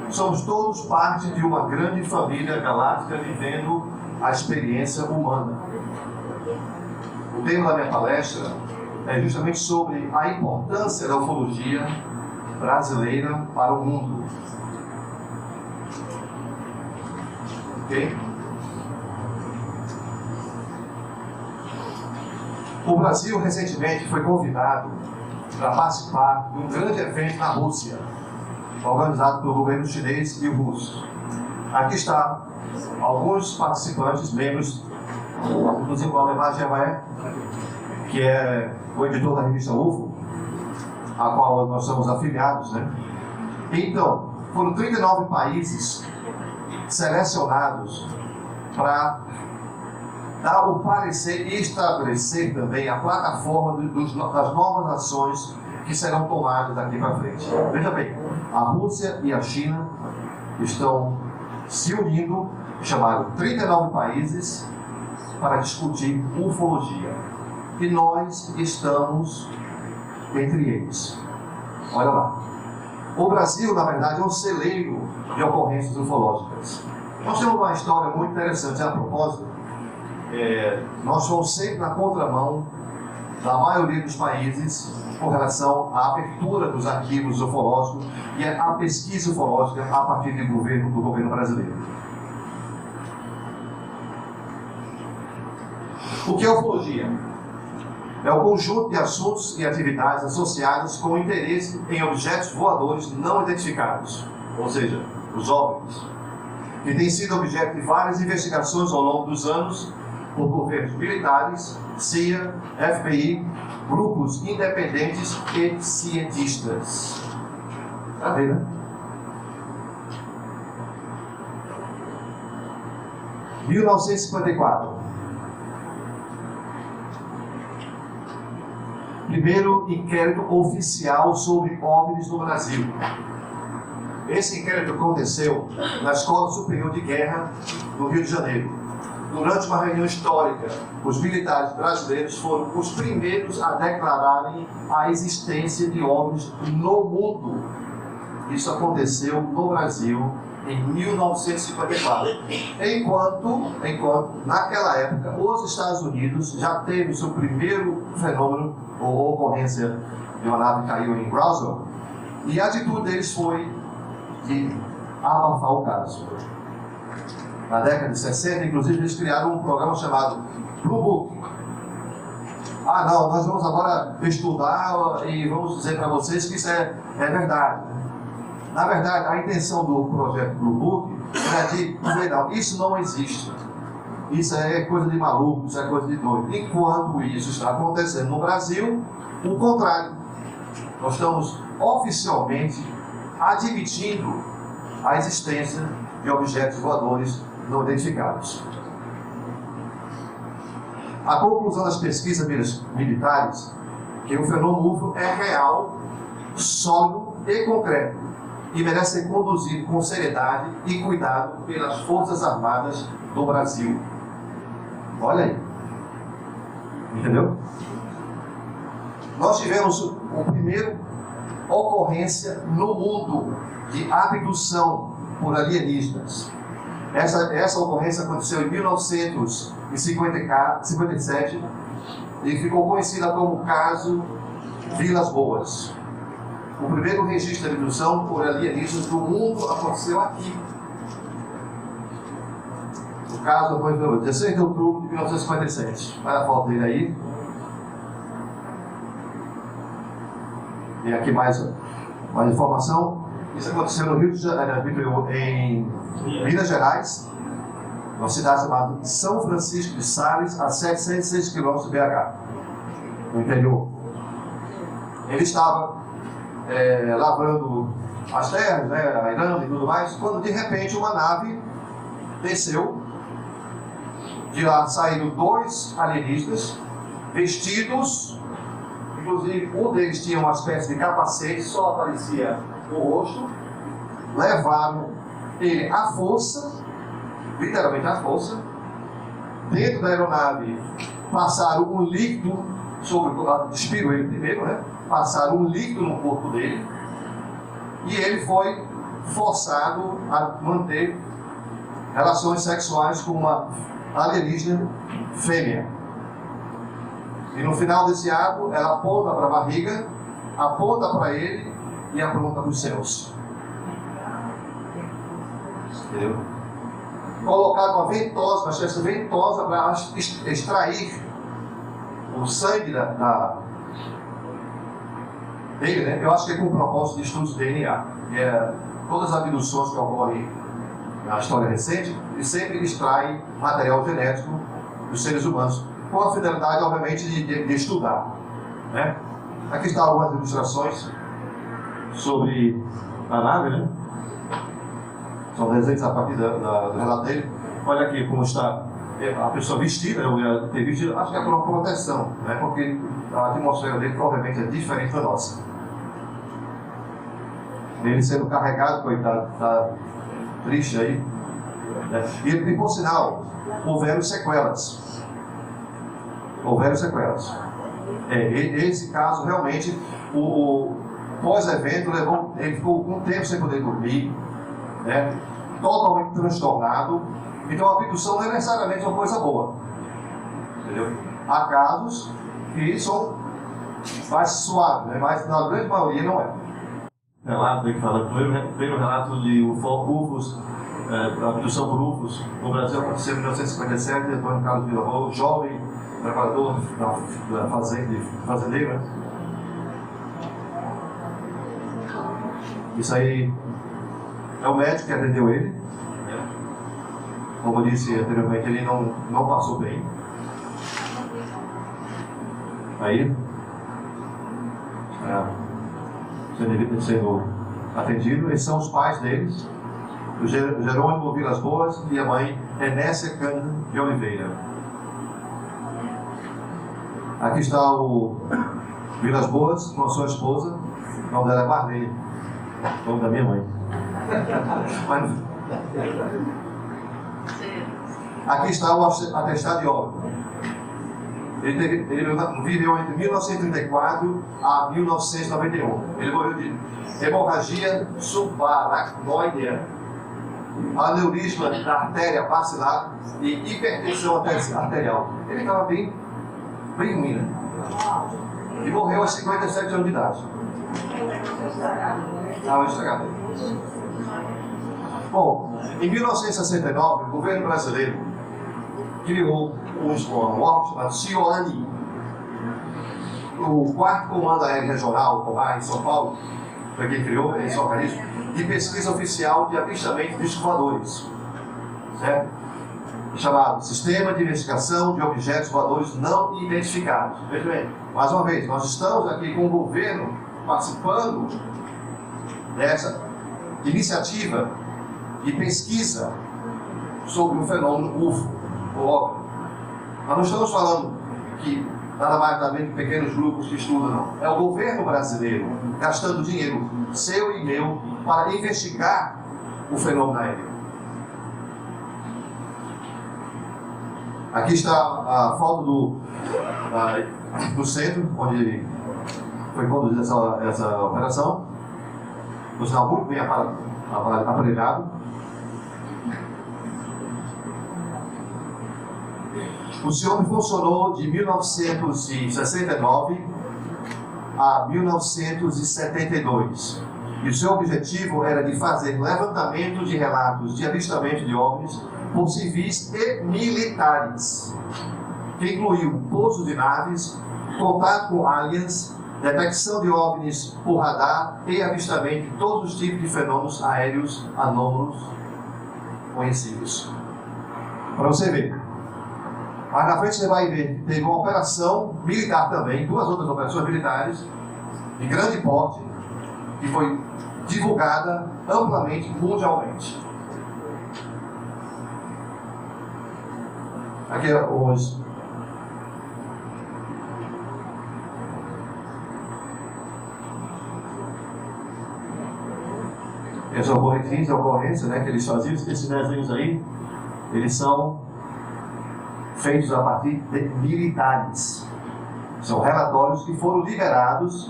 Somos todos parte de uma grande família galáctica vivendo a experiência humana. O tema da minha palestra é justamente sobre a importância da ufologia brasileira para o mundo. Ok? O Brasil recentemente foi convidado para participar de um grande evento na Rússia, organizado pelo governo chinês e russo. Aqui está alguns participantes, membros, inclusive o Aldemar Germain, que é o editor da revista UFO, a qual nós somos afiliados, né? Então, foram 39 países selecionados para dar o parecer e estabelecer também a plataforma das novas ações que serão tomadas daqui para frente. Veja bem, a Rússia e a China estão se unindo, chamaram 39 países para discutir ufologia. E nós estamos entre eles. Olha lá. O Brasil, na verdade, é um celeiro de ocorrências ufológicas. Nós temos uma história muito interessante. A propósito, nós fomos sempre na contramão da maioria dos países com relação à abertura dos arquivos ufológicos e à pesquisa ufológica a partir do governo brasileiro. O que é ufologia? É o conjunto de assuntos e atividades associados com o interesse em objetos voadores não identificados, ou seja, os OVNIs, que tem sido objeto de várias investigações ao longo dos anos por governos militares, CIA, FBI, grupos independentes e cientistas. Tá vendo, né? 1954. Primeiro inquérito oficial sobre OVNIs no Brasil. Esse inquérito aconteceu na Escola Superior de Guerra, no Rio de Janeiro. Durante uma reunião histórica, os militares brasileiros foram os primeiros a declararem a existência de OVNIs no mundo. Isso aconteceu no Brasil em 1954. Enquanto naquela época, os Estados Unidos já teve seu primeiro fenômeno ou ocorrência de uma nave que caiu em Roswell, e a atitude deles foi de abafar o caso. Na década de 60, inclusive, eles criaram um programa chamado Blue Book. Ah, não, nós vamos agora estudar e vamos dizer para vocês que isso é verdade. Na verdade, a intenção do projeto Blue Book era de dizer, não, isso não existe. Isso é coisa de maluco, isso é coisa de doido. Enquanto isso está acontecendo no Brasil, o contrário. Nós estamos oficialmente admitindo a existência de objetos voadores não identificados. A conclusão das pesquisas militares é que o fenômeno UFO é real, sólido e concreto e merece ser conduzido com seriedade e cuidado pelas Forças Armadas do Brasil. Olha aí. Entendeu? Nós tivemos o primeiro ocorrência no mundo de abdução por alienígenas. Essa ocorrência aconteceu em 1957 e ficou conhecida como caso Vilas Boas. O primeiro registro de abdução por alienígenas do mundo aconteceu aqui. O caso foi no 16 de outubro de 1957. Vai a foto dele aí. E aqui mais informação. Isso aconteceu no Rio de Janeiro, em Minas Gerais, uma cidade chamada São Francisco de Sales, a 706 quilômetros de BH, no interior. Ele estava lavrando as terras, airando e tudo mais, quando de repente uma nave desceu. De lá saíram 2 alienistas vestidos, inclusive um deles tinha uma espécie de capacete, só aparecia o rosto. Levaram ele à força, literalmente à força. Dentro da aeronave passaram um líquido despiram ele primeiro, passaram um líquido no corpo dele, e ele foi forçado a manter relações sexuais com uma alienígena fêmea. E no final desse ato, ela aponta para a barriga, aponta para ele e aponta para os céus. Entendeu? Colocar uma ventosa, uma espécie de ventosa para extrair o sangue dele, né? Eu acho que é com o propósito de estudos de DNA. Todas as abduções que ocorrem na história recente, e sempre extrai material genético dos seres humanos, com a finalidade, obviamente, de estudar. Né? Aqui estão algumas ilustrações sobre a nave, né? São desenhos a partir do relato dele. Olha aqui como está a pessoa vestida, eu ia ter vestido, acho que é por uma proteção, né? Porque a atmosfera dele provavelmente é diferente da nossa. Ele sendo carregado, coitado, está triste aí. Né? E por sinal, houveram sequelas. Esse caso, realmente, o pós-evento ele ficou um tempo sem poder dormir, né? Totalmente transtornado. Então a abdução não é necessariamente uma coisa boa. Entendeu? Há casos que são mais suaves, né? Mas na grande maioria não é. Relato que fala, primeiro relato de UFOs, abdução por UFOs no Brasil aconteceu em 1957, Antônio Carlos Villa-Rô, jovem trabalhador da fazendeira. Isso aí é o médico que atendeu ele. Como eu disse anteriormente, ele não passou bem. Aí, sendo atendido, esses são os pais deles, o Jerônimo Vilas Boas e a mãe Enécia Cândido de Oliveira. Aqui está o Vilas Boas com a sua esposa, o nome dela é Marlene, o nome da minha mãe. Aqui está o atestado de óbito. Ele viveu entre 1934 a 1991. Ele morreu de hemorragia subaracnoidea, aneurisma da artéria basilar e hipertensão arterial. Ele estava bem ruim, né? E morreu aos 57 anos de idade. Estragado. Bom, em 1969, o governo brasileiro criou um órgão chamado CIOANI. O 4º Comando Aéreo Regional, COMAR, em São Paulo, foi quem criou esse organismo de pesquisa oficial de avistamento de voadores, certo? Chamado Sistema de Investigação de Objetos Voadores Não Identificados. Veja bem, mais uma vez, nós estamos aqui com o governo participando dessa iniciativa de pesquisa sobre o fenômeno UFO, ou OVNI. Nós não estamos falando que nada mais nada menos que pequenos grupos que estudam, não. É o governo brasileiro gastando dinheiro seu e meu para investigar o fenômeno aéreo. Aqui está a foto do centro onde foi conduzida essa operação. Por sinal, muito bem aparelhado. O senhor funcionou de 1969 a 1972. E o seu objetivo era de fazer levantamento de relatos de avistamento de OVNIs por civis e militares, que incluiu pouso de naves, contato com aliens, detecção de OVNIs por radar e avistamento de todos os tipos de fenômenos aéreos anômalos conhecidos. Para você ver. Mas na frente você vai ver que teve uma operação militar também, 2 outras operações militares de grande porte, que foi divulgada amplamente, mundialmente. Aqui é os... Essas ocorrências, né, que eles faziam, esses desenhos aí, eles são feitos a partir de militares. São relatórios que foram liberados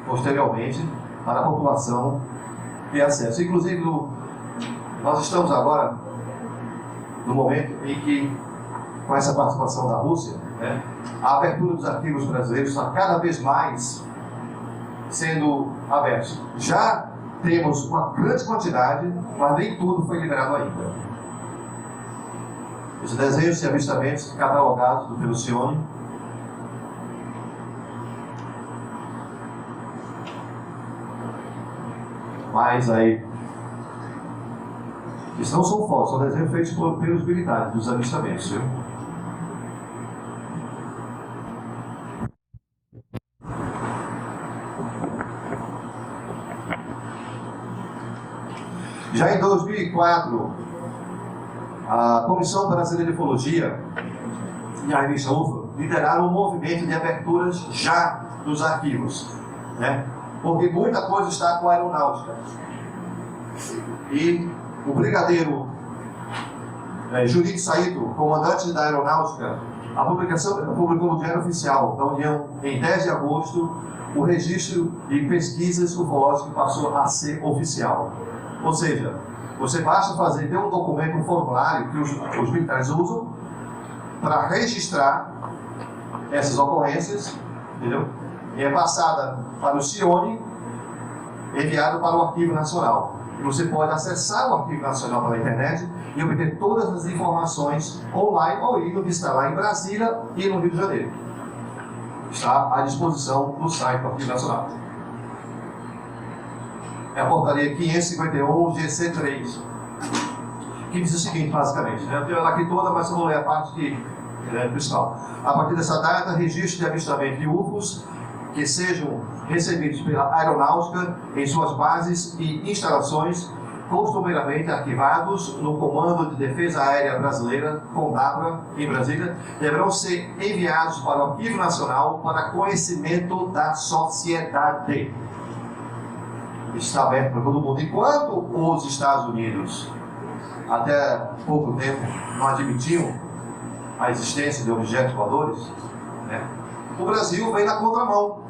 posteriormente para a população ter acesso. Inclusive, nós estamos agora no momento em que, com essa participação da Rússia, né, a abertura dos arquivos brasileiros está cada vez mais sendo abertos. Já temos uma grande quantidade, mas nem tudo foi liberado ainda. Os desenhos e avistamentos catalogados pelo Cione. Mas aí, isso não são fotos, são desenhos feitos pelos militares, dos avistamentos, viu? Já em 2004, a Comissão Brasileira de Ufologia e a revista UFO lideraram um movimento de aberturas já dos arquivos, né? Porque muita coisa está com a aeronáutica. E o brigadeiro Judith Saito, comandante da aeronáutica, a publicação publicou no Diário Oficial da União, em 10 de agosto, o registro de pesquisas ufológicas que passou a ser oficial. Ou seja, você basta ter um documento, um formulário que os militares usam para registrar essas ocorrências, entendeu? E é passada para o Cione, enviado para o Arquivo Nacional. E você pode acessar o Arquivo Nacional pela internet e obter todas as informações online ou indo visitar lá em Brasília e no Rio de Janeiro. Está à disposição no site do Arquivo Nacional. É a portaria 551 GC3, que diz o seguinte, basicamente, né? Eu tenho ela aqui toda, mas eu vou ler a parte principal. A partir dessa data, registro de avistamento de UFOs que sejam recebidos pela aeronáutica em suas bases e instalações, costumeiramente arquivados no Comando de Defesa Aérea Brasileira, CONDABRA, em Brasília, deverão ser enviados para o Arquivo Nacional para conhecimento da sociedade. Está aberto para todo mundo. Enquanto os Estados Unidos, até pouco tempo, não admitiam a existência de objetos voadores, né, o Brasil vem na contramão.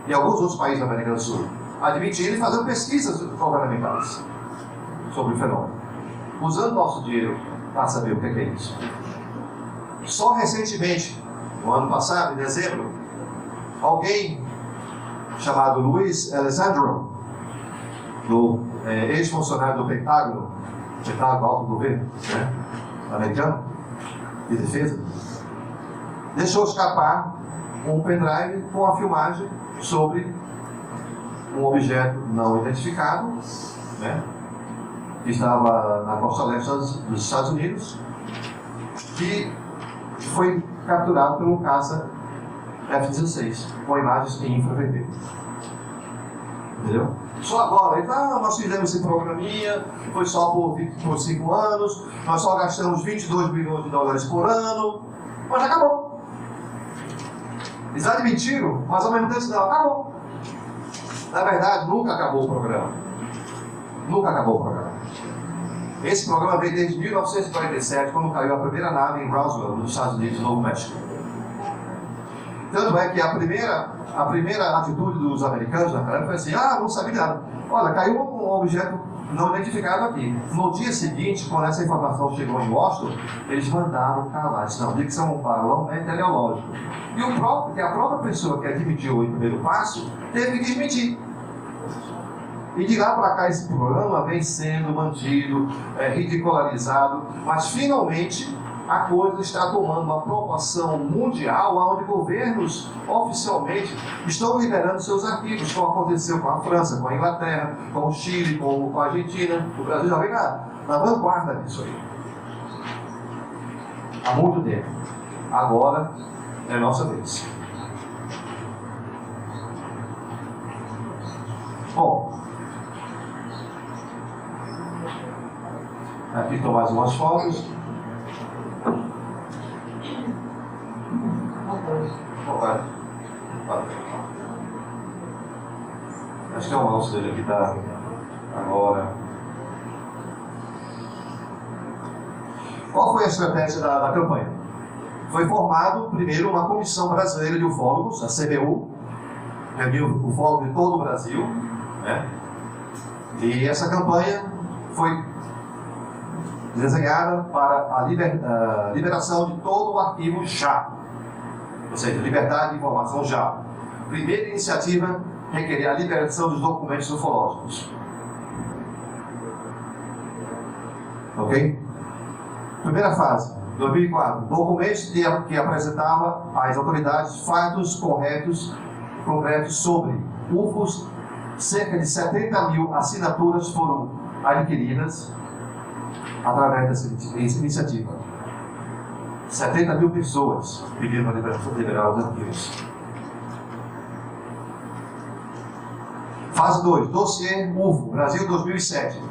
E alguns outros países da América do Sul admitindo e fazendo pesquisas governamentais sobre o fenômeno, usando nosso dinheiro para saber o que é isso. Só recentemente, no ano passado, em dezembro, alguém chamado Luiz Alessandro, ex-funcionário do Pentágono Alto Governo, né, americano, de defesa, deixou escapar um pendrive com a filmagem sobre um objeto não identificado, né, que estava na costa leste dos Estados Unidos, que foi capturado por um caça F-16, com imagens em infravermelho. Entendeu? Só agora, então, nós fizemos esse programinha, foi só por 5 anos, nós só gastamos 22 bilhões de dólares por ano, mas já acabou. Eles admitiram, mas ao mesmo tempo não, acabou. Na verdade, nunca acabou o programa. Nunca acabou o programa. Esse programa veio desde 1947, quando caiu a primeira nave em Roswell, nos Estados Unidos, no Novo México. Tanto é que a primeira atitude dos americanos naquela época foi assim: não sabia nada. Olha, caiu um objeto não identificado aqui. No dia seguinte, quando essa informação chegou em Washington, eles mandaram calar. Não, diz que isso é um balão teleológico. E a própria pessoa que admitiu o primeiro passo teve que desmentir. E de lá para cá esse programa vem sendo mantido, ridicularizado, mas finalmente a coisa está tomando uma proporção mundial, onde governos oficialmente estão liberando seus arquivos, como aconteceu com a França, com a Inglaterra, com o Chile, com a Argentina. O Brasil já vem na vanguarda disso aí. Há muito tempo. Agora é nossa vez. Bom, aqui estão mais umas fotos. Acho que é o mouse dele que está agora. Qual foi a estratégia da campanha? Foi formado primeiro uma Comissão Brasileira de Ufólogos, a CBU, reuniu ufólogos de todo o Brasil, né? E essa campanha foi desenhada para a liberação de todo o arquivo já, ou seja, liberdade de informação já. Primeira iniciativa requeria a liberação dos documentos ufológicos. Ok? Primeira fase, 2004, documentos que apresentava às autoridades fatos concretos sobre UFOs. Cerca de 70 mil assinaturas foram adquiridas através dessa iniciativa. 70 mil pessoas pediram para liberar os arquivos. Fase 2, dossiê UFO, Brasil 2007.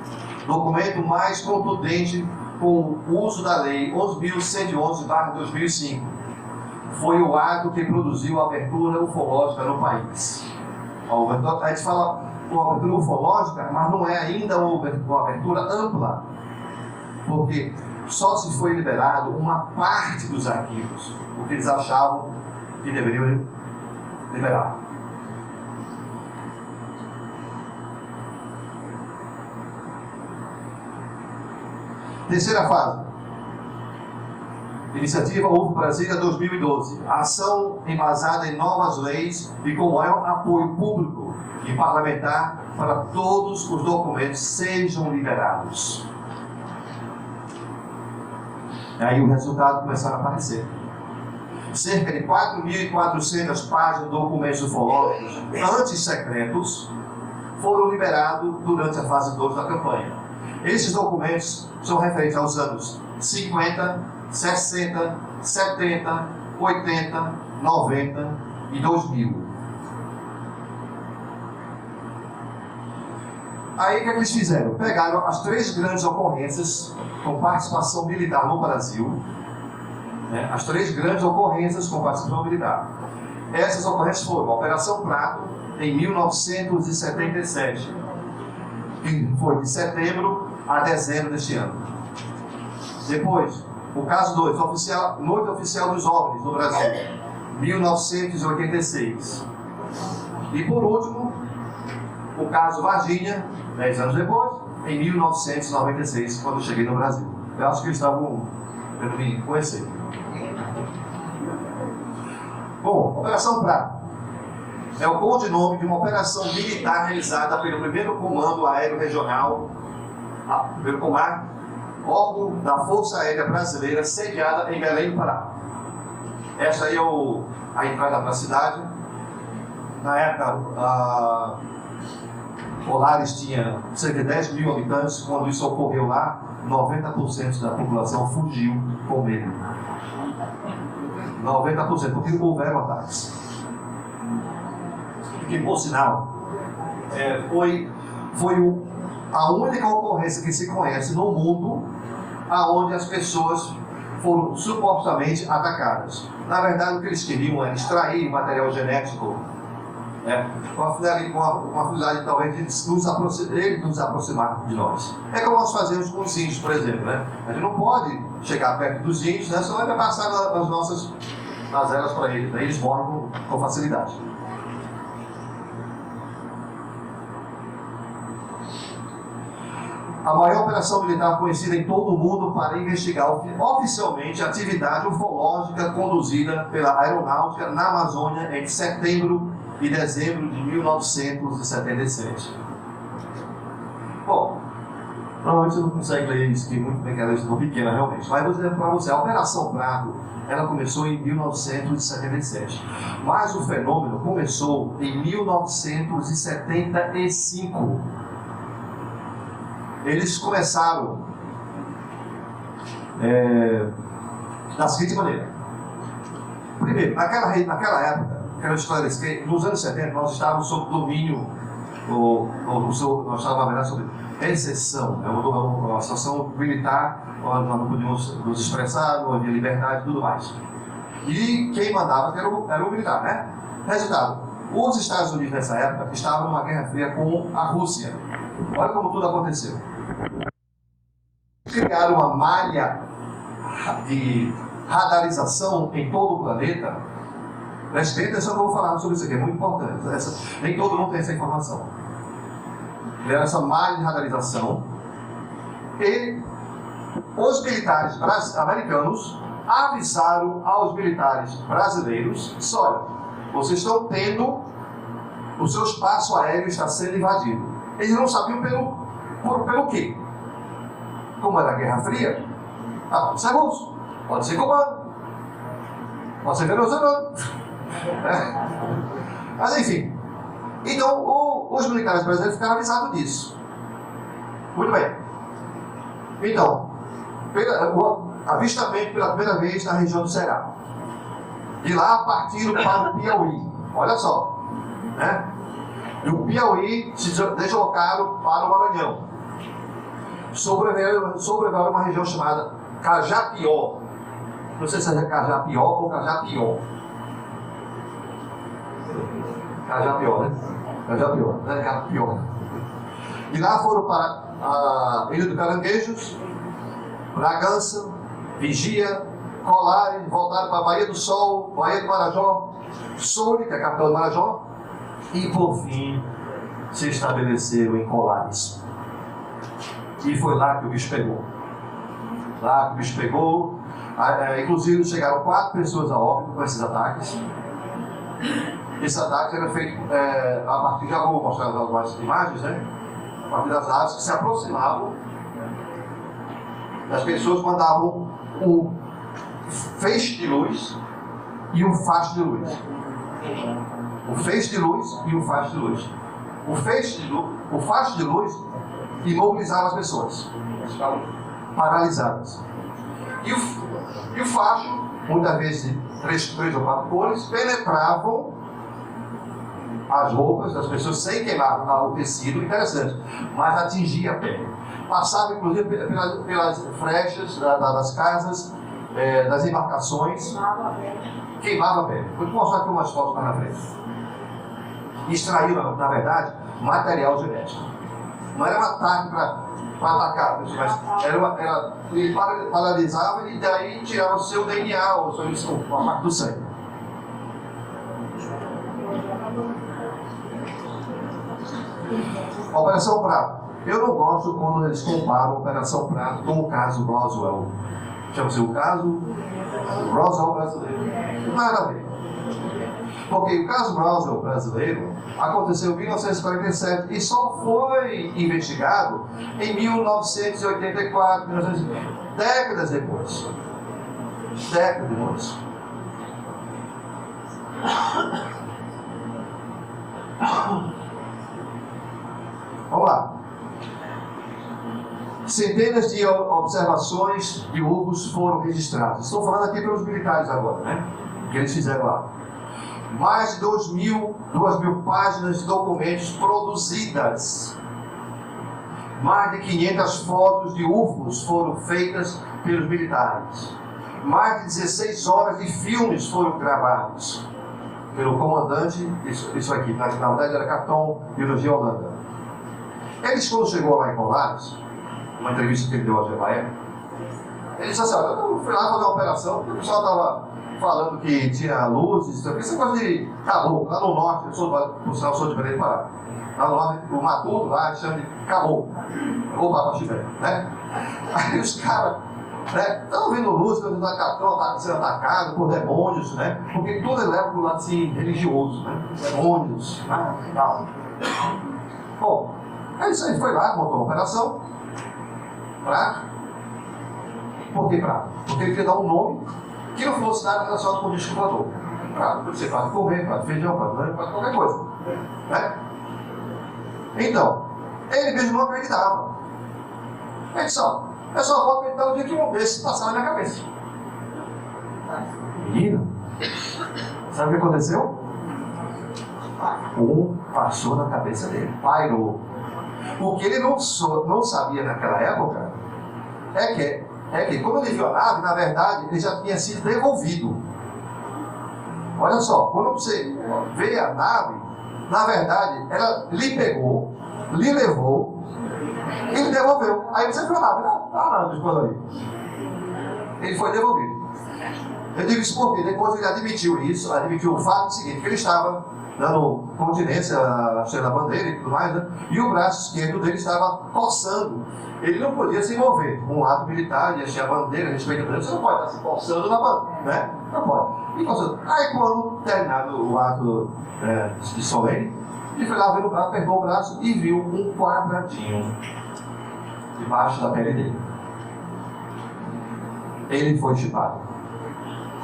Documento mais contundente com o uso da Lei 11.111/2005. Foi o ato que produziu a abertura ufológica no país. A gente fala uma abertura ufológica, mas não é ainda uma abertura ampla, porque só se foi liberado uma parte dos arquivos, o que eles achavam que deveriam liberar. Terceira fase. Iniciativa UFO Brasília 2012. Ação embasada em novas leis e com maior apoio público e parlamentar para todos os documentos sejam liberados. Aí o resultado começaram a aparecer. Cerca de 4.400 páginas de documentos ufológicos antissecretos foram liberados durante a fase 2 da campanha. Esses documentos são referentes aos anos 50, 60, 70, 80, 90 e 2000. Aí o que eles fizeram? Pegaram as 3 grandes ocorrências com participação militar no Brasil, né? As 3 grandes ocorrências com participação militar. Essas ocorrências foram a Operação Prato, em 1977, que foi de setembro a dezembro deste ano. Depois, o caso 2, Noite Oficial dos OVNIs no Brasil, 1986. E por último, o caso Varginha, 10 anos depois, em 1996, quando eu cheguei no Brasil. Eu acho que eles estavam querendo me conhecer. Bom, Operação Prato é o codinome de uma operação militar realizada pelo 1º Comando Aéreo Regional, pelo Comar, órgão da Força Aérea Brasileira, sediada em Belém do Pará. Esta aí é a entrada para a cidade. Na época, Polares tinha cerca de 10 mil habitantes. Quando isso ocorreu lá, 90% da população fugiu com medo. 90%, porque houveram ataques. Que, por sinal, foi a única ocorrência que se conhece no mundo aonde as pessoas foram supostamente atacadas. Na verdade, o que eles queriam era extrair material genético, com a finalidade talvez de nos aproximar de nós. É como nós fazemos com os índios, por exemplo. Né? A gente não pode chegar perto dos índios, né? Só vai passar nas eras para eles. Né? Eles morrem com facilidade. A maior operação militar conhecida em todo o mundo para investigar oficialmente a atividade ufológica conduzida pela aeronáutica na Amazônia entre setembro e dezembro de 1977. Bom, provavelmente você não consegue ler isso aqui muito bem, que ela é pequena realmente, mas vou dizer para você, a Operação Prato, ela começou em 1977, mas o fenômeno começou em 1975. Eles começaram da seguinte maneira. Primeiro, naquela época, quero esclarecer que nos anos 70 nós estávamos sob domínio, nós estávamos, na verdade, sob exceção, uma situação militar, onde nós não podíamos nos expressar, não havia liberdade e tudo mais. E quem mandava era o militar, né? Resultado, os Estados Unidos nessa época estavam numa guerra fria com a Rússia. Olha como tudo aconteceu. Criaram uma malha de radarização em todo o planeta. Preste atenção que eu vou falar sobre isso aqui, é muito importante. Nem todo mundo tem essa informação. deram essa marginalização, e os militares americanos avisaram aos militares brasileiros: olha, vocês estão tendo, o seu espaço aéreo está sendo invadido. Eles não sabiam pelo quê. Como era a Guerra Fria, pode ser russo, pode ser cubano, pode ser venezuelano. Mas enfim, então os militares brasileiros ficaram avisados disso. Muito bem. Então, avistamento pela primeira vez na região do Ceará. De lá partiram para o Piauí. Olha só, né? Do Piauí se deslocaram para o Maranhão. Sobreviveram uma região chamada Cajapió. Não sei se é Cajapió ou Cajapió. Cajapió, né? Cajapió, né? Cajapió. De lá foram para a Ilha do Caranguejos, Bragança, Vigia, Colares, voltaram para a Baía do Sol, Baía do Marajó, Soure, que é a capital do Marajó, e por fim se estabeleceram em Colares. E foi lá que o bicho pegou. Lá que o bicho pegou. Inclusive chegaram 4 pessoas a óbito com esses ataques. Esse ataque era feito a partir, já vou mostrar algumas imagens, né? A partir das aves que se aproximavam. As pessoas mandavam um feixe de luz e um facho de luz. O feixe de luz e um facho de luz. O facho de luz imobilizava as pessoas. Elas ficavam paralisadas. E o facho, muitas vezes de 3 ou 4 cores, penetravam as roupas das pessoas sem queimar o tecido, interessante, mas atingia a pele. Passava inclusive pelas frechas das casas, das embarcações, queimava a pele. Vou te mostrar aqui umas fotos lá na frente. Extraiu, na verdade, material genético. Não era um ataque para atacar, mas ele paralisava e daí tirava o seu DNA, ou a parte do sangue. Operação Prato. Eu não gosto quando eles comparam a Operação Prato com o caso Roswell. Chama-se o caso Roswell brasileiro. Não nada a ver. Porque o caso Roswell brasileiro aconteceu em 1947 e só foi investigado em 1984, 1980, décadas depois. Décadas depois. Vamos lá. Centenas de observações de UFOs foram registradas. Estou falando aqui pelos militares agora, né? Que eles fizeram lá. Mais de 2 mil páginas de documentos produzidas. Mais de 500 fotos de UFOs foram feitas pelos militares. Mais de 16 horas de filmes foram gravados pelo comandante, isso aqui, na verdade era Capitão Biologia Holanda. Eles, quando chegou lá em Colares, uma entrevista que ele deu ao Jebaé, ele disse assim: eu fui lá fazer uma operação, porque o pessoal estava falando que tinha luzes, essa coisa de caboclo, lá no norte, eu sou de Belém do Pará. Lá no norte, o Matuto lá chama de caboclo, ou Babaxibé, né? Aí os caras, né, estão vendo luzes, estão sendo atacados por demônios, né? Porque tudo leva para o lado assim, religioso, né? Demônios, né? Tal. Bom, aí ele foi lá, montou uma operação. Prato. Por que prato? Porque ele queria dar um nome que não fosse nada relacionado com o disco voador. Prato, pode ser prato de comer, prato de feijão, prato de qualquer coisa. Né? Então, ele mesmo não acreditava. Ele disse: eu só vou acreditar no dia que um desses passar na minha cabeça. Menina, sabe o que aconteceu? Um passou na cabeça dele, pairou. O que ele não sabia naquela época é que quando ele viu a nave, na verdade, ele já tinha sido devolvido. Olha só, quando você vê a nave, na verdade, ela lhe pegou, lhe levou e lhe devolveu. Aí você viu a nave, ele foi devolvido. Eu digo isso porque depois ele admitiu o fato seguinte, que ele estava dando continência à cheia da bandeira e tudo mais, né? E o braço esquerdo dele estava coçando. Ele não podia se mover. Um ato militar, ia encher a bandeira, respeito a bandeira, você não pode estar se coçando na bandeira, né? Não pode. E coçando. Aí quando terminado o ato de solene, ele foi lá ver o braço, apertou o braço e viu um quadradinho debaixo da pele dele. Ele foi chipado.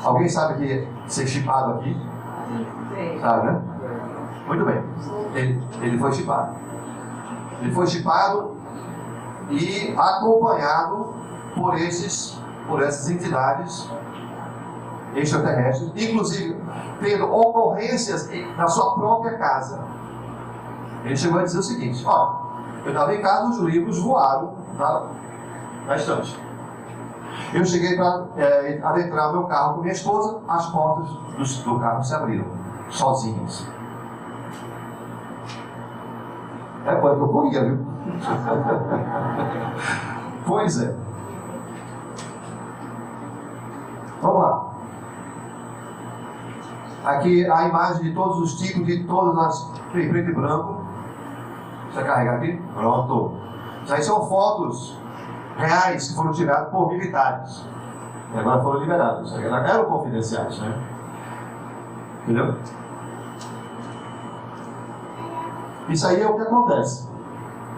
Alguém sabe o que é ser chipado aqui? Sabe, né? Muito bem. Ele foi chipado. Ele foi chipado e acompanhado por essas entidades extraterrestres, inclusive tendo ocorrências na sua própria casa. Ele chegou a dizer o seguinte: olha, eu estava em casa, os livros voaram na estante. Eu cheguei para adentrar meu carro com minha esposa, as portas do carro se abriram, sozinhas. É coisa que eu corria, viu? Pois é. Vamos lá. Aqui a imagem de todos os tipos, de todas as em preto e branco. Deixa eu carregar aqui. Pronto. Isso aí são fotos reais que foram tiradas por militares. E agora foram liberados. Eram confidenciais, né? Entendeu? Isso aí é o que acontece.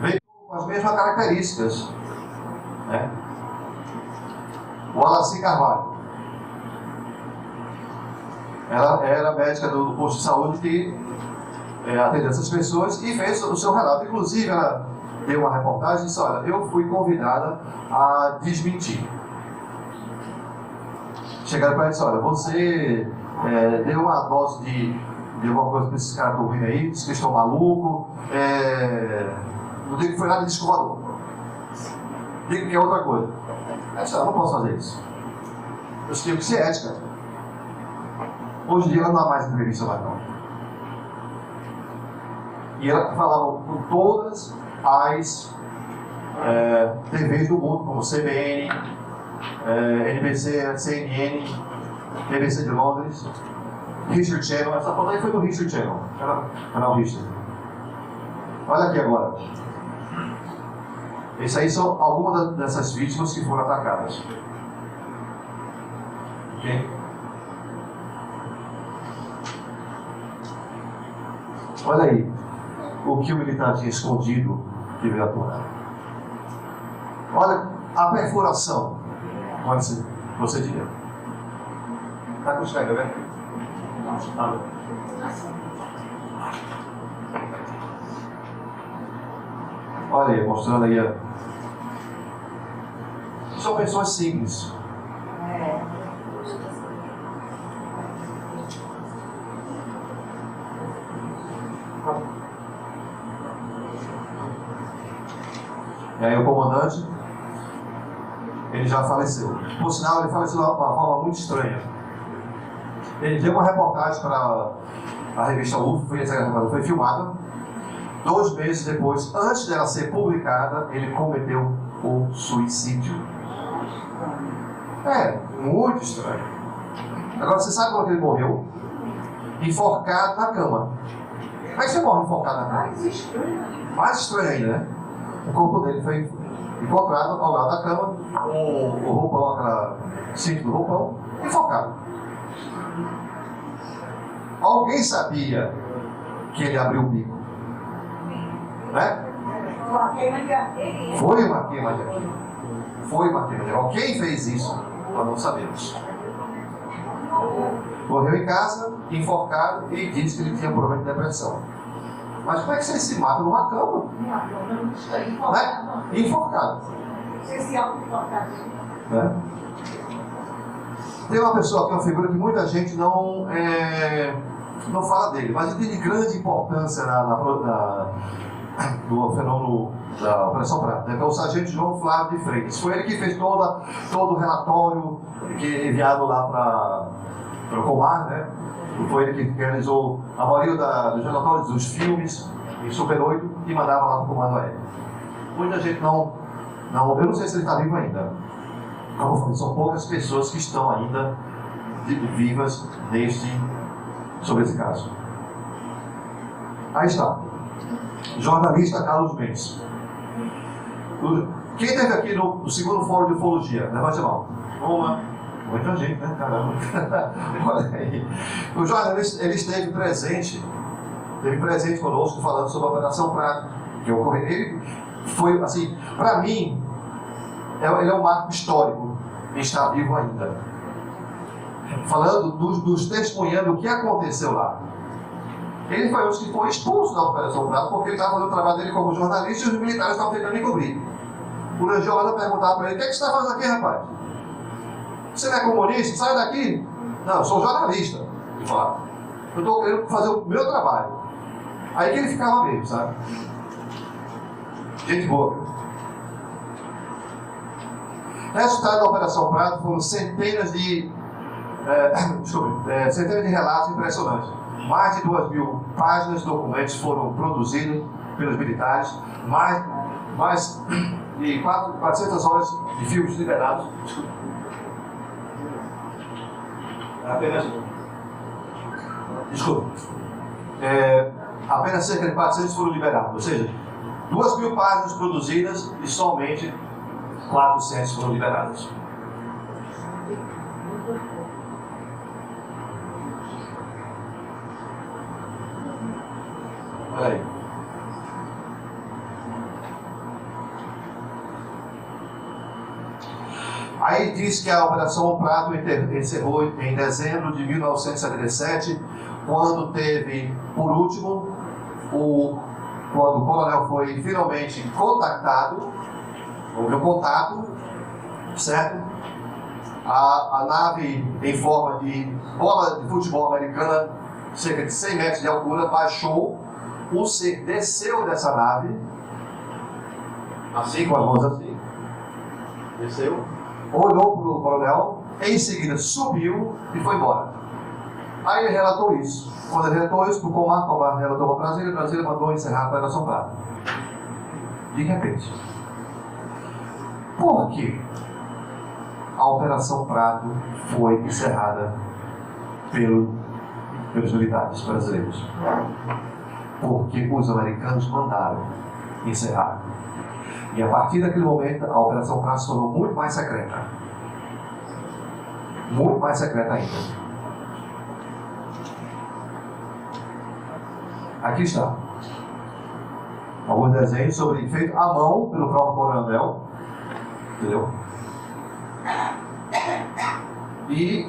Veio com as mesmas características, né? O Alaci Carvalho. Ela era médica do posto de saúde que atendeu essas pessoas e fez o seu relato. Inclusive, ela deu uma reportagem e disse: olha, eu fui convidada a desmentir. Chegaram para ela e disse: olha, você deu uma dose de alguma coisa para esses caras que estão vindo aí, disse que estão malucos, não digo que foi nada de escovador. Digo que é outra coisa. Ela disse: eu não posso fazer isso. Eu tenho que ser ética. Hoje em dia ela não dá mais entrevista lá, não. E ela falava com todas as TVs do mundo, como CBN, NBC, CNN, BBC de Londres, History Channel. Essa foto aí foi do History Channel, canal History. Olha aqui agora. Essas aí são algumas dessas vítimas que foram atacadas. Ok? Olha aí o que o militar tinha escondido que veio à tona. Olha a perfuração. Olha você diria. Está com os pega, né? Olha aí, mostrando aí. São pessoas simples. E aí o comandante, ele já faleceu. Por sinal, ele faleceu de uma forma muito estranha. Ele deu uma reportagem para a revista UFO, foi filmada. 2 meses depois, antes dela ser publicada, ele cometeu o suicídio. Muito estranho. Agora, você sabe como ele morreu? Enforcado na cama. Como é que você morre enforcado na cama? Mais estranho ainda, né? O corpo dele foi encontrado ao lado da cama, o roupão, aquela cinto do roupão, enforcado. Alguém sabia que ele abriu o bico? Né? Foi uma queima de arquivo. Foi uma queima de arquivo. Quem fez isso? Nós não sabemos. Morreu em casa, enforcado, e disse que ele tinha um problema de depressão. Mas como é que você se mata numa cama? Né? Enforcado. Né? Tem uma pessoa aqui, uma figura que muita gente não fala dele, mas ele tem de grande importância no fenômeno da Operação Prata. É o sargento João Flávio de Freitas. Foi ele que fez todo o relatório enviado lá para o Comar, né? Foi ele que realizou a maioria dos relatórios dos filmes em Super 8 e mandava lá para o comando aéreo. Muita gente eu não sei se ele está vivo ainda. Como eu falei, são poucas pessoas que estão ainda vivas sobre esse caso. Aí está. Jornalista Carlos Mendes. Quem esteve aqui no segundo fórum de ufologia? Levante a mão. Muita gente, né? Caramba. Olha aí. O jornalista, ele esteve presente conosco falando sobre a Operação Prato, que ocorreu. Ele foi, assim, para mim, ele é um marco histórico e está vivo ainda. Falando dos testemunhando o que aconteceu lá. Ele foi um que foi expulso da Operação Prato porque ele estava fazendo o trabalho dele como jornalista e os militares estavam tentando encobrir. O Langeola perguntava para ele: o que é que você está fazendo aqui, rapaz? Você não é comunista? Sai daqui. Não, eu sou jornalista. Ele falava: eu estou querendo fazer o meu trabalho. Aí que ele ficava mesmo, sabe? Gente boa, viu? Resultado da Operação Prato foram centenas de relatos impressionantes. Mais de 2.000 páginas de documentos foram produzidos pelos militares, mais de 400 horas de filmes liberados. Apenas cerca de 400 foram liberados, ou seja, 2.000 páginas produzidas e somente 400 foram liberadas. Olha aí. Aí diz que a Operação Prato encerrou em dezembro de 1977, quando teve, por último, quando o coronel foi finalmente contactado, houve um contato, certo? A nave em forma de bola de futebol americana, cerca de 100 metros de altura, baixou, o ser desceu dessa nave, assim, com as mãos assim, desceu, olhou para o coronel, em seguida subiu e foi embora. Aí ele relatou isso. Quando ele relatou isso para o Comar relatou para Brasília mandou encerrar a Operação Prato. De repente. Por que a Operação Prato foi encerrada pelos militares brasileiros? Porque os americanos mandaram encerrar. E a partir daquele momento, a Operação Prato se tornou muito mais secreta. Muito mais secreta ainda. Aqui está. Alguns desenhos feito à mão pelo próprio coronel. Entendeu? E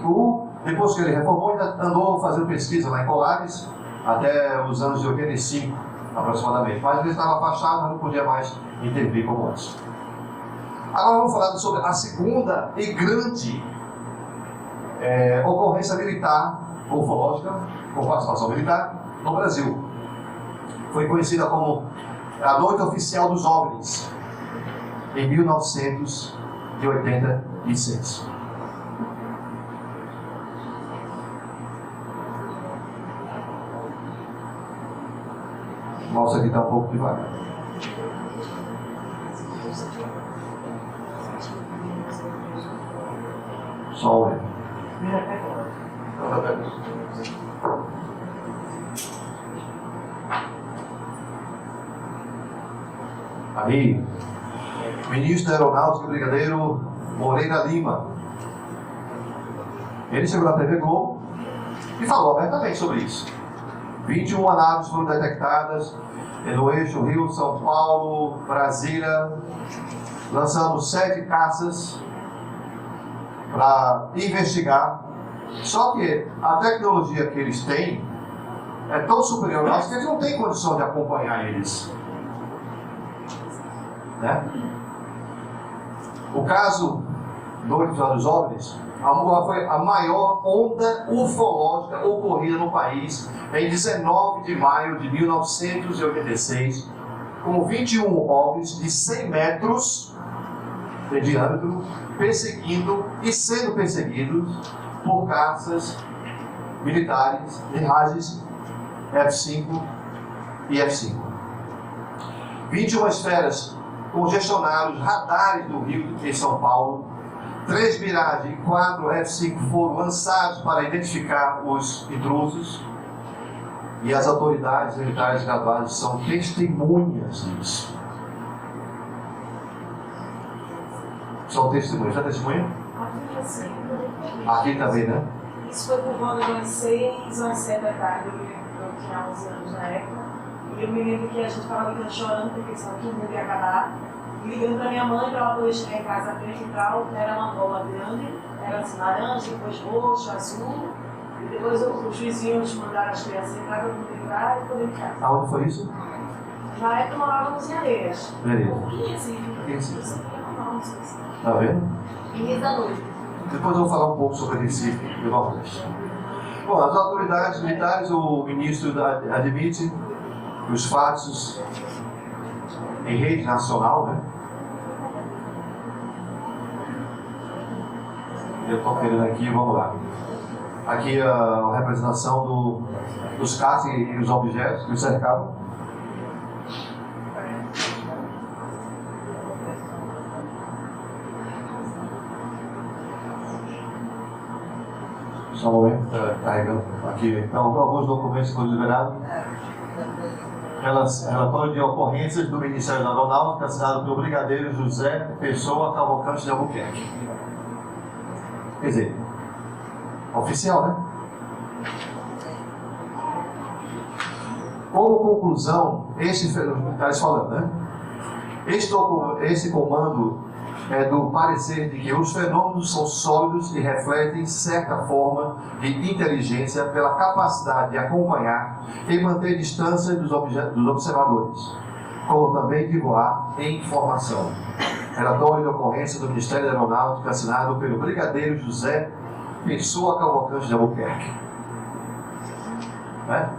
depois que ele reformou, ainda andou fazendo pesquisa lá em Colares, até os anos de 85, aproximadamente. Mas ele estava afastado, não podia mais intervir como antes. Agora vamos falar sobre a segunda e grande ocorrência militar, ufológica, com participação militar, no Brasil. Foi conhecida como a Noite Oficial dos OVNIs, em 1986. Nossa, aqui está um pouco devagar. Só o Aí, ministro da Aeronáutica, brigadeiro Moreira Lima. Ele chegou na TV Globo e falou abertamente sobre isso. 21 naves foram detectadas no eixo Rio, São Paulo, Brasília. Lançamos 7 caças para investigar. Só que a tecnologia que eles têm é tão superior a nós que eles não têm condição de acompanhar eles. Né? O caso do episódio dos OVNIs foi a maior onda ufológica ocorrida no país em 19 de maio de 1986, com 21 OVNIs de 100 metros de diâmetro perseguindo e sendo perseguidos por caças militares de rajes F-5 e F-5. 21 esferas congestionaram os radares do Rio em São Paulo. 3 Mirage e 4 F-5 foram lançados para identificar os intrusos. E as autoridades militares graduadas são testemunhas disso. São testemunhas. Já testemunha? Aqui assim. Aqui também, né? Isso foi por volta das 6 ou 7 da tarde, eu tinha 11 anos na época. E eu me lembro que a gente estava ligando chorando porque pensava que o mundo ia acabar. E ligando para minha mãe para ela poder chegar em casa à frente e tal. Era uma bola grande, era assim, laranja, depois roxo, azul. E depois os vizinhos mandaram as crianças entrar para poder entrar e poder entrar. Aonde foi isso? Na época morávamos em Areias. Beleza. Um pouquinho assim. Recife. Não sei se. Tá vendo? Início da noite. Depois eu vou falar um pouco sobre Recife e Nordeste. Bom, as autoridades militares, o ministro admite os fatos em rede nacional, né? Eu estou querendo aqui, vamos lá. Aqui a representação dos casos e os objetos que os cercavam. Só um momento, carregando aqui. Então, alguns documentos foram liberados. Relatório de ocorrências do Ministério da Aeronáutica, assinado pelo Brigadeiro José Pessoa Cavalcante de Albuquerque. Quer dizer, oficial, né? Como conclusão, está falando, né? Esse comando é do parecer de que os fenômenos são sólidos e refletem certa forma de inteligência pela capacidade de acompanhar e manter distância dos observadores, como também de voar em informação. Relatório de ocorrência do Ministério da Aeronáutica, assinado pelo Brigadeiro José Pessoa Cavalcante de Albuquerque. Né?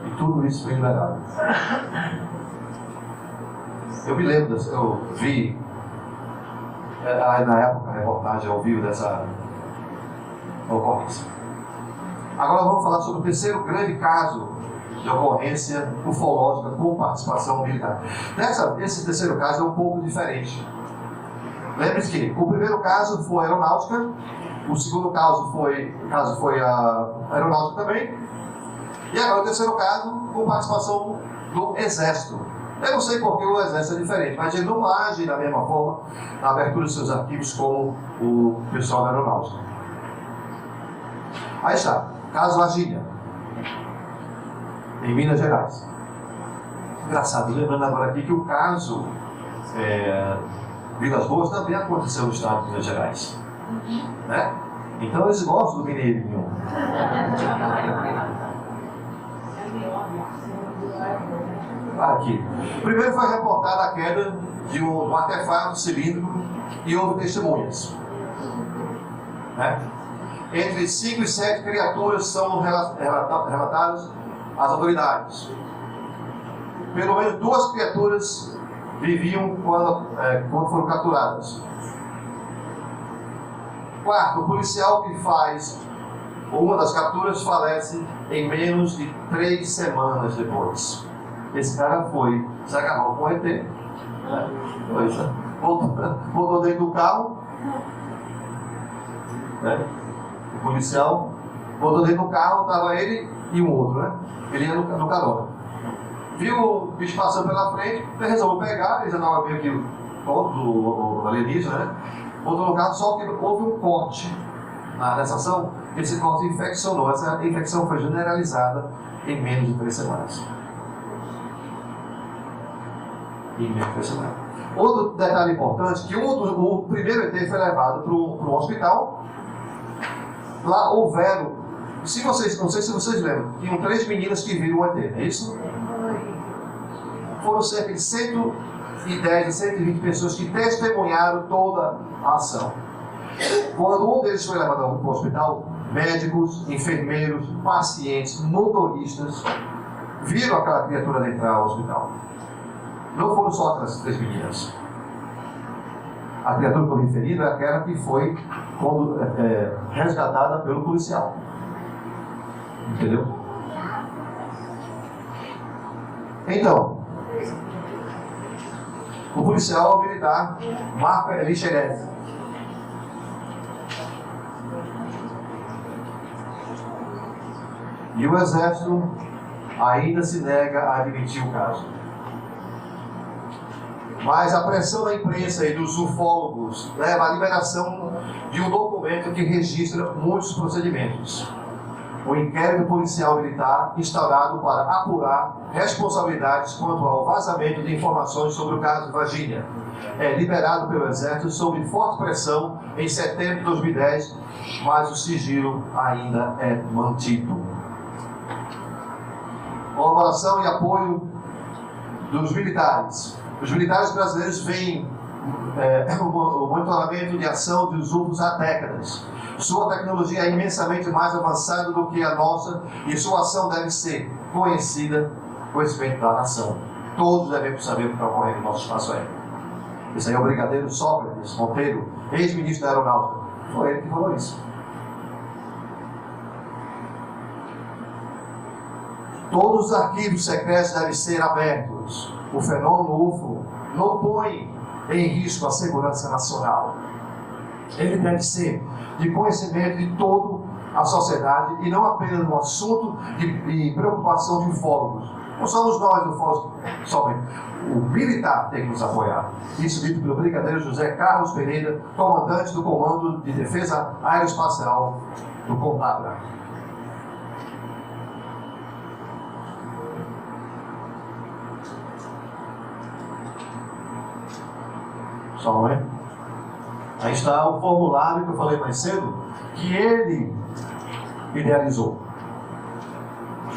E tudo isso foi liberado. Eu me lembro, eu vi na época a reportagem ao vivo dessa ocorrência. Agora vamos falar sobre o terceiro grande caso de ocorrência ufológica com participação militar. Esse terceiro caso é um pouco diferente. Lembre-se que o primeiro caso foi a aeronáutica, o segundo caso foi a aeronáutica também, e agora o terceiro caso com participação do Exército. Eu não sei porque o Exército é diferente, mas ele não age da mesma forma na abertura dos seus arquivos como o pessoal da aeronáutica. Aí está, caso Varginha, em Minas Gerais. Engraçado, lembrando agora aqui que o caso Vilas Boas também aconteceu no estado de Minas Gerais. Né? Então eles gostam do mineirinho. Aqui. Primeiro foi reportada a queda de um artefato cilíndrico e houve testemunhas. Né? Entre 5 e 7 criaturas são relatadas às autoridades. Pelo menos 2 criaturas viviam quando foram capturadas. Quarto, o policial que faz uma das capturas falece em menos de 3 semanas depois. Esse cara se agarrou com o ET. Né? Botou dentro do carro. Né? O policial botou dentro do carro, estava ele e um outro, né? Ele ia no carona. Viu o bicho passando pela frente, ele resolveu pegar, ele já estava meio que pronto do alienígena, né? Botou no carro, só que houve um corte nessa ação. Esse corte infeccionou. Essa infecção foi generalizada em menos de 3 semanas. Outro detalhe importante, que o primeiro ET foi levado para um hospital. Lá houveram, não sei se vocês lembram, tinham 3 meninas que viram o ET, é isso? Foram cerca de 110 a 120 pessoas que testemunharam toda a ação. Quando um deles foi levado para o hospital, médicos, enfermeiros, pacientes, motoristas viram aquela criatura entrar ao hospital. Não foram só aquelas 3 meninas. A criatura que eu referi é aquela que foi resgatada pelo policial. Entendeu? Então, o policial militar Marco Elixerev E o Exército ainda se nega a admitir o caso. Mas a pressão da imprensa e dos ufólogos leva à liberação de um documento que registra muitos procedimentos. O inquérito policial militar instaurado para apurar responsabilidades quanto ao vazamento de informações sobre o caso de Varginha é liberado pelo Exército sob forte pressão em setembro de 2010, mas o sigilo ainda é mantido. Colaboração e apoio dos militares. Os militares brasileiros veem o monitoramento de ação dos UFOs há décadas. Sua tecnologia é imensamente mais avançada do que a nossa e sua ação deve ser conhecida, conhecimento da nação. Todos devemos saber o que está ocorrendo no nosso espaço aéreo. Esse aí é o brigadeiro Sócrates Monteiro, ex-ministro da Aeronáutica. Foi ele que falou isso. Todos os arquivos secretos devem ser abertos. O fenômeno UFO não põe em risco a segurança nacional. Ele deve ser de conhecimento de toda a sociedade e não apenas um assunto de preocupação de ufólogos. Não somos nós ufólogos somente. O militar tem que nos apoiar. Isso dito pelo brigadeiro José Carlos Pereira, comandante do Comando de Defesa Aeroespacial do CONDADRA. Só um momento. Aí está o formulário que eu falei mais cedo, que ele idealizou,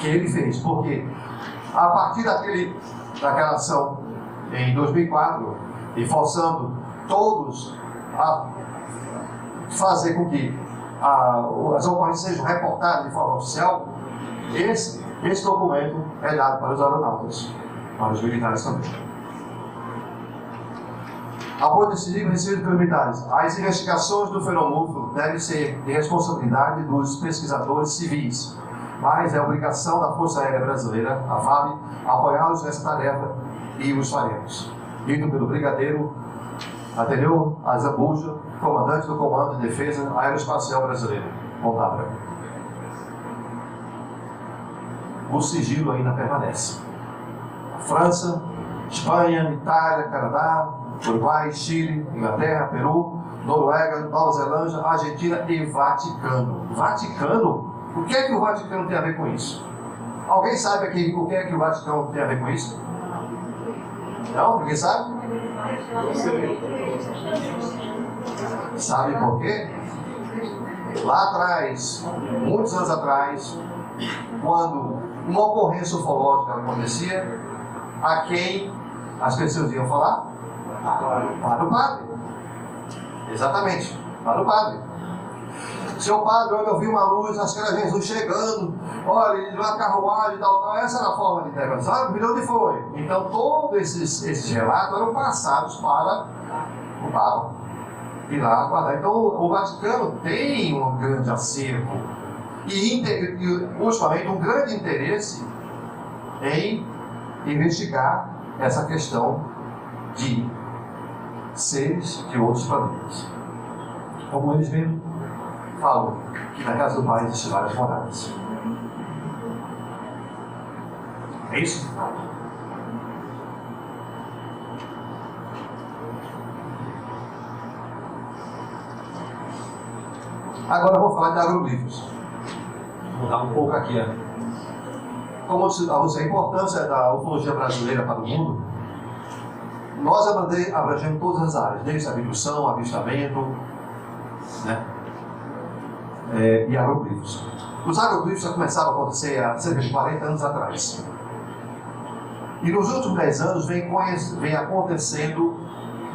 que ele fez, porque a partir daquela ação em 2004, e forçando todos a fazer com que as ocorrências sejam reportadas de forma oficial, esse documento é dado para os aeronautas, para os militares também. Apoio decisivo recebido pelos militares. As investigações do fenômeno UFO devem ser de responsabilidade dos pesquisadores civis, mas é obrigação da Força Aérea Brasileira, a FAB, apoiá-los nessa tarefa e os faremos. Dito pelo brigadeiro Ateneu Azambuja, comandante do Comando de Defesa Aeroespacial Brasileiro, CONDADRA. O sigilo ainda permanece. França, Espanha, Itália, Canadá, Uruguai, Chile, Inglaterra, Peru, Noruega, Nova Zelândia, Argentina e Vaticano. Vaticano? O que é que o Vaticano tem a ver com isso? Alguém sabe aqui o que é que o Vaticano tem a ver com isso? Não? Ninguém sabe? Sabe por quê? Lá atrás, muitos anos atrás, quando uma ocorrência ufológica acontecia, a quem as pessoas iam falar? Para o padre. Exatamente, para o padre. Seu padre, olha, eu vi uma luz, acho que era Jesus chegando, olha, uma carruagem e tal. Essa era a forma de interpretação. Sabe de onde foi? Então, todos esses relatos eram passados para o Papa. E lá guardar. Então, o Vaticano tem um grande acervo e ultimamente, um grande interesse em investigar essa questão de seres de outros planetas. Como eles mesmos falam, que na casa do Pai existem várias moradas. É isso? Agora eu vou falar de agroglifos. Vou mudar um pouco aqui. Como eu disse a você, a importância da ufologia brasileira para o mundo, nós abrangemos todas as áreas, desde a abdução, avistamento, né? E agroglifos. Os agroglifos já começaram a acontecer há cerca de 40 anos atrás. E nos últimos 10 anos vem acontecendo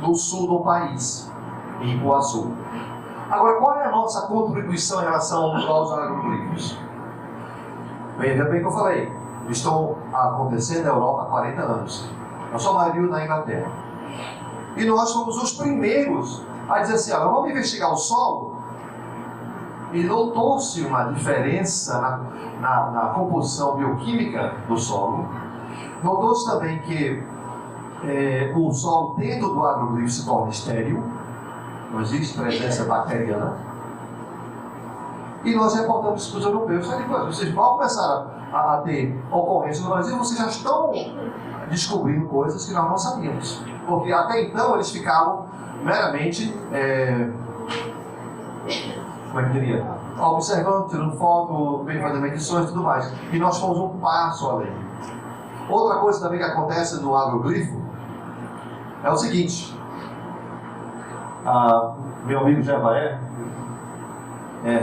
no sul do país, em Ipuaçu. Agora, qual é a nossa contribuição em relação aos agroglifos? Veja bem o que eu falei. Estão acontecendo na Europa há 40 anos. Na sua maioria na Inglaterra. E nós fomos os primeiros a dizer assim, olha, vamos investigar o solo. E notou-se uma diferença na composição bioquímica do solo. Notou-se também que o solo dentro do agroglifo se torna estéril. Não existe presença bacteriana. E nós reportamos isso para os europeus. Vocês mal começaram a ter ocorrência no Brasil, vocês já estão descobrindo coisas que nós não sabíamos. Porque até então eles ficavam meramente, como é que eu diria? Observando, tirando foto, fazendo medições e tudo mais. E nós fomos um passo além. Outra coisa também que acontece no agroglifo é o seguinte. Meu amigo Jevaé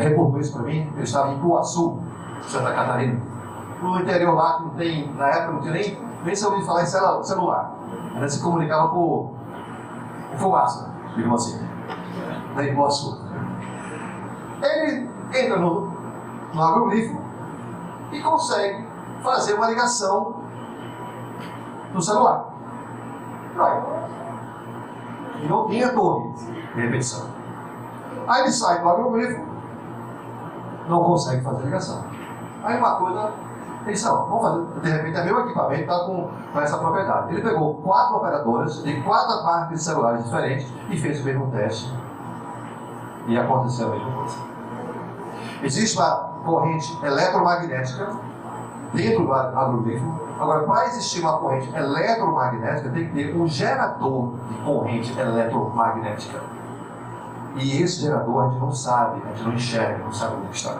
reportou isso para mim. Ele estava em Cuaçu, Santa Catarina. No interior lá, que não tem, na época não tinha nem se ouviu falar em celular. Ainda se comunicava por fumaça, digamos assim. Daí Cuaçu. Ele entra no agroglifo e consegue fazer uma ligação no celular. E não tinha torre de repetição. Aí ele sai do agroglifo, não consegue fazer ligação. Aí uma coisa, ele disse, vamos fazer, de repente é meu equipamento, está com essa propriedade. Ele pegou 4 operadoras de 4 marcas de celulares diferentes e fez o mesmo teste. E aconteceu a mesma coisa. Existe uma corrente eletromagnética dentro do agroglifo. Agora, para existir uma corrente eletromagnética, tem que ter um gerador de corrente eletromagnética. E esse gerador a gente não sabe, a gente não enxerga, não sabe onde está.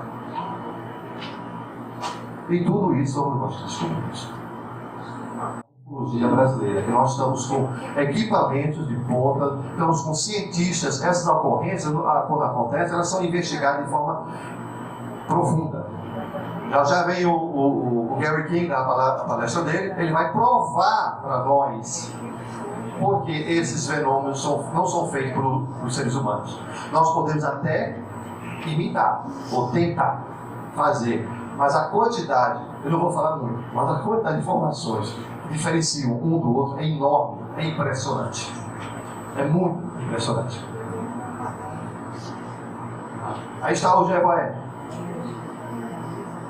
E tudo isso nós descobrimos. A tecnologia brasileira, que nós estamos com equipamentos de ponta, estamos com cientistas. Essas ocorrências, quando acontecem, elas são investigadas de forma profunda. Já veio o Gary King na palestra dele, ele vai provar para nós porque esses fenômenos não são feitos por seres humanos. Nós podemos até imitar ou tentar fazer, mas a quantidade, eu não vou falar muito, mas a quantidade de informações que diferenciam um do outro é enorme, é impressionante. É muito impressionante. Aí está o Jevaé.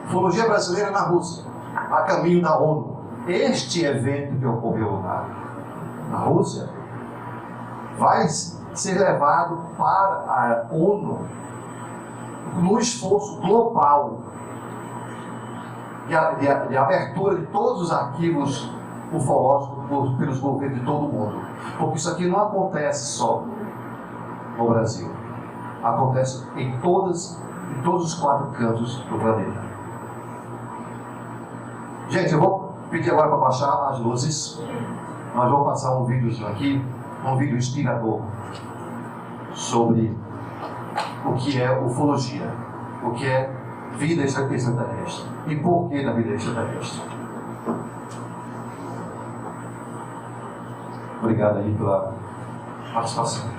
Ufologia brasileira na Rússia, a caminho da ONU. Este evento que ocorreu na Rússia vai ser levado para a ONU no esforço global de abertura de todos os arquivos ufológicos pelos governos de todo o mundo. Porque isso aqui não acontece só no Brasil. Acontece em todos os 4 cantos do planeta. Gente, eu vou pedir agora para baixar as luzes. Nós vamos passar um vídeo aqui, um vídeo inspirador sobre o que é ufologia, o que é vida extraterrestre e por que da vida extraterrestre. Obrigado aí pela participação.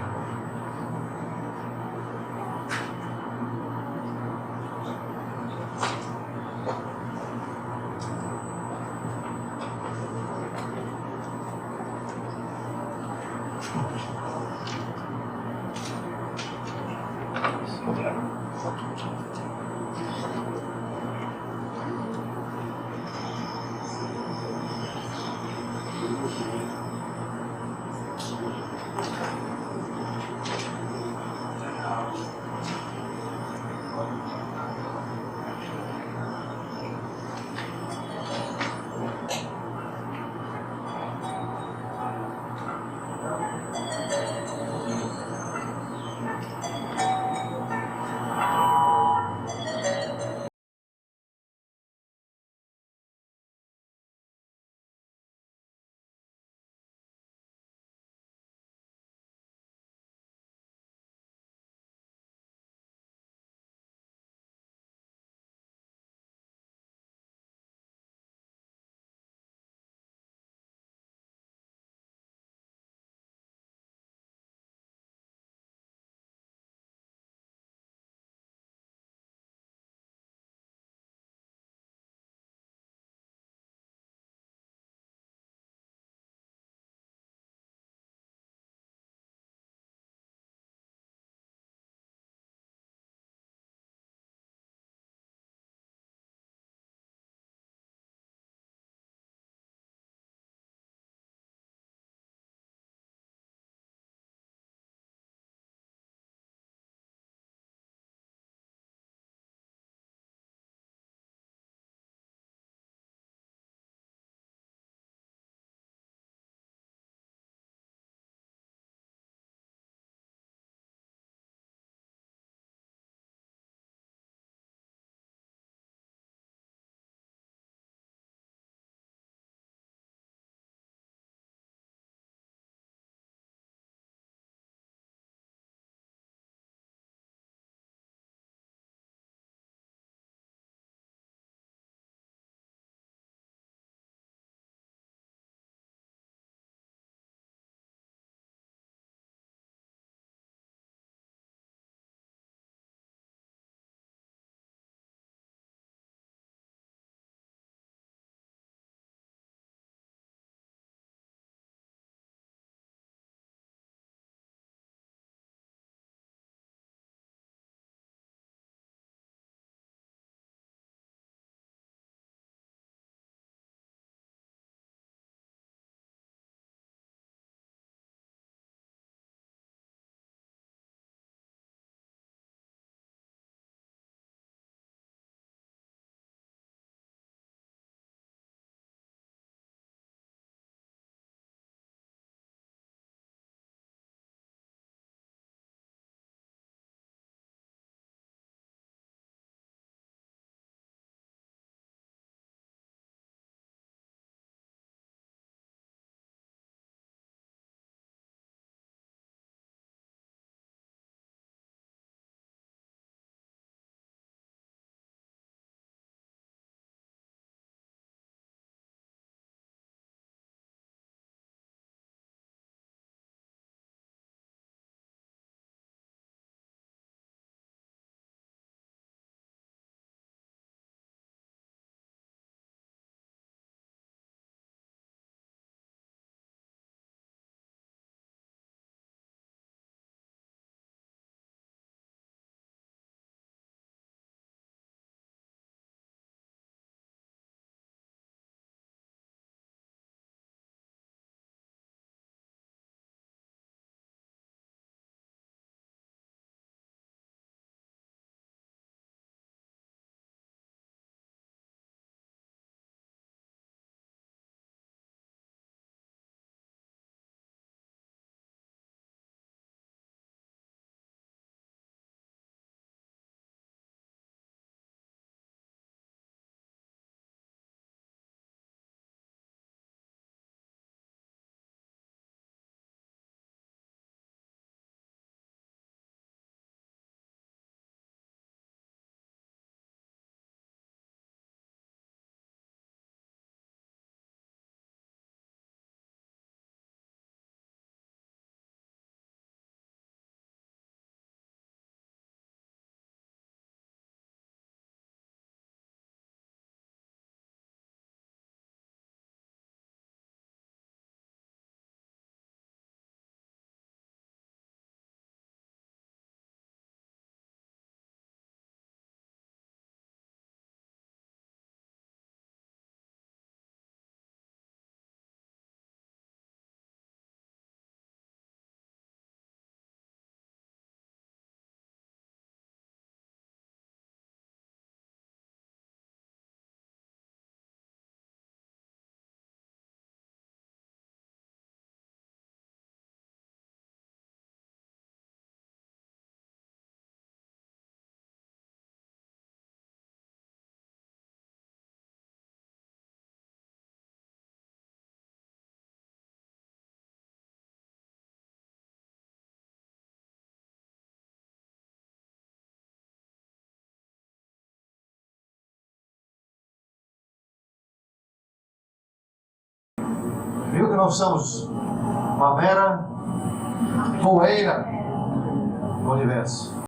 nós somos uma mera poeira no universo.